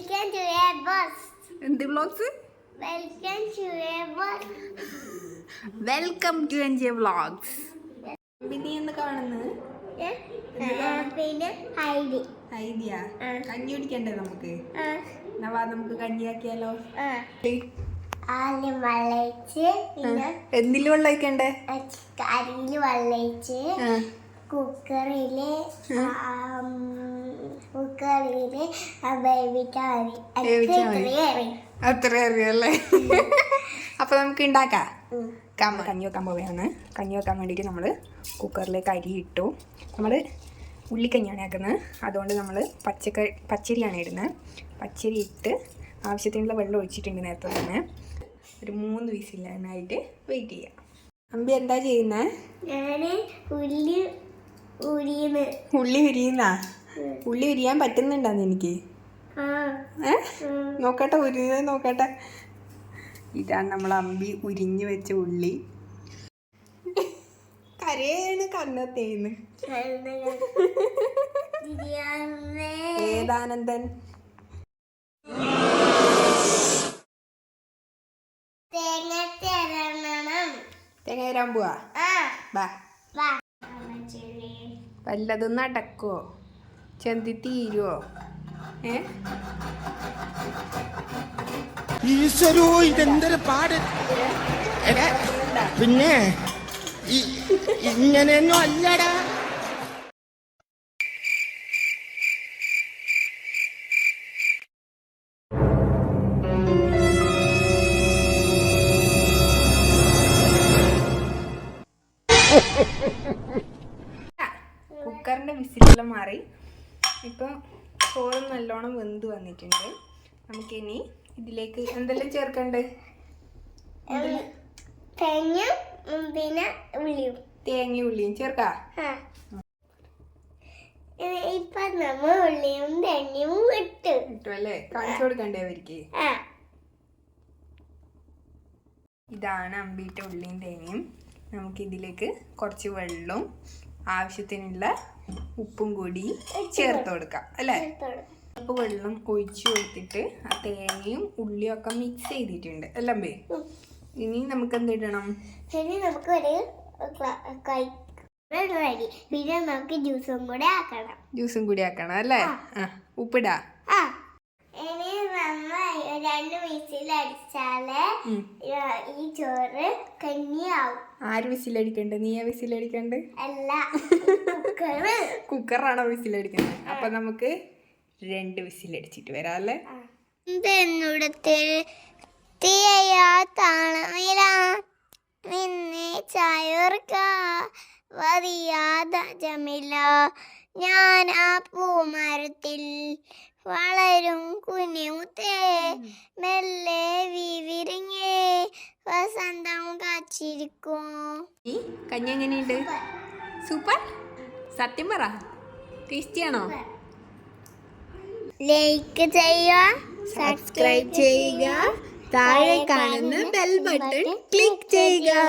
Welcome to a bus. എന്ത് vlogs? Welcome to a bus. Welcome to NJ vlogs. പിന്നെ എന്ന് കാണുന്നത് പിന്നെ ഹൈഡി. ഹൈദിയാ കഞ്ഞി കുടിക്കണ്ടേ നമുക്ക്? എന്നാ നമുക്ക് കഞ്ഞിയാക്കിയാലോ? ആദ്യം വെള്ളയിച്ച് പിന്നെ എന്തില് വെള്ളം ഒഴിക്കണ്ടേ? അരിയില് വെള്ളയിച്ച് കുക്കറില് അത്ര അറിയല്ലേ? അപ്പൊ നമുക്ക് ഉണ്ടാക്കാം. കഞ്ഞി വെക്കാൻ പോവുകയാണ്. കഞ്ഞി വെക്കാൻ വേണ്ടിയിട്ട് നമ്മൾ കുക്കറിലേക്ക് അരി ഇട്ടു. നമ്മൾ ഉള്ളിക്കഞ്ഞിയാണ് ആക്കുന്നത്, അതുകൊണ്ട് നമ്മൾ പച്ചരിയാണ് ഇടുന്നത്. പച്ചരി ഇട്ട് ആവശ്യത്തിനുള്ള വെള്ളം ഒഴിച്ചിട്ടുണ്ട് നേരത്തെ തന്നെ. ഒരു 3 വിസിലിനായിട്ട് വെയിറ്റ് ചെയ്യാം. അമ്പി എന്താ ചെയ്യുന്നത്? ഉള്ളി ഉരിയുന്നാ? ഉള്ളി ഉരിയാൻ പറ്റുന്നുണ്ടാന്ന് എനിക്ക്. നോക്കട്ടെ, ഉരിയുന്നത് നോക്കട്ടെ. ഇതാണ് നമ്മൾ അമ്പി ഉരിഞ്ഞു വെച്ച ഉള്ളി. കരയാണ് കണ്ണത്തേന്ന്. ഏതാനന്ദൻ തേങ്ങ തരാൻ പോവാ. വല്ലതും നടക്കുവോ? ചെന്തി തീരുവോ? ഈശ്വരോ, ഇതെന്തൊരു പാട്! പിന്നെ ഇങ്ങനെയൊന്നും അല്ലടാ. കുക്കറിന്റെ വിസിലെല്ലാം മാറി. ഇപ്പം ചോറ് നല്ലോണം വെന്ത് വന്നിട്ടുണ്ട്. നമുക്കിനി ഇതിലേക്ക് എന്തെല്ലാം ചേർക്കണ്ടേ? തേങ്ങയും ഉള്ളിയും ചേർക്കാം. ഇപ്പൊ നമ്മൾ ഉള്ളിയും തേങ്ങയും ഇട്ടു അല്ലേ? കാണിച്ചു കൊടുക്കണ്ടേ അവർക്ക്? ഇതാണ് അമ്പിയിട്ട ഉള്ളിയും തേങ്ങയും. നമുക്കിതിലേക്ക് കുറച്ച് വെള്ളവും ആവശ്യത്തിനുള്ള ഉപ്പും കൂടി ചേർത്ത് കൊടുക്കാം അല്ലേ? അപ്പോൾ വെള്ളം ഒഴിച്ചു കൊടുത്തിട്ട് ആ തേങ്ങയും ഉള്ളിയും ഒക്കെ മിക്സ് ചെയ്തിട്ടുണ്ട് അല്ലേ? ഇനി നമുക്ക് എന്തിടണം? ഇനി നമുക്ക് പിന്നെ നമുക്ക് ജ്യൂസും കൂടി ആക്കണം അല്ലേ? ഉപ്പിടാ. ഇനി നമ്മൾ 2 വിസിലടിച്ചാല് ഈ ചോറ് കഞ്ഞിയാവും. ആര് വിസിലടിക്കണ്ടേ? നീയാ വിസിലടിക്കണ്ടേ? അല്ല, കുക്കറാണോ വിസിലടിക്കുന്നത്? അപ്പൊ നമുക്ക് 2 വിസിലടിച്ചിട്ട് വരാം അല്ലേ? ഞാൻ ആ പൂമരത്തിൽ വളരും കുഞ്ഞുമുത്തേ, മെല്ലെ വിരിഞ്ഞേ വസന്തം കാച്ചിരിക്കും. ഈ കഞ്ഞി എങ്ങനെയുണ്ട്? സൂപ്പർ. സത്യം പറ, ടേസ്റ്റിയാണോ? ലൈക്ക് ചെയ്യുക, സബ്സ്ക്രൈബ് ചെയ്യുക, താഴെ കാണുന്ന ബെൽ ബട്ടൺ ക്ലിക്ക് ചെയ്യുക.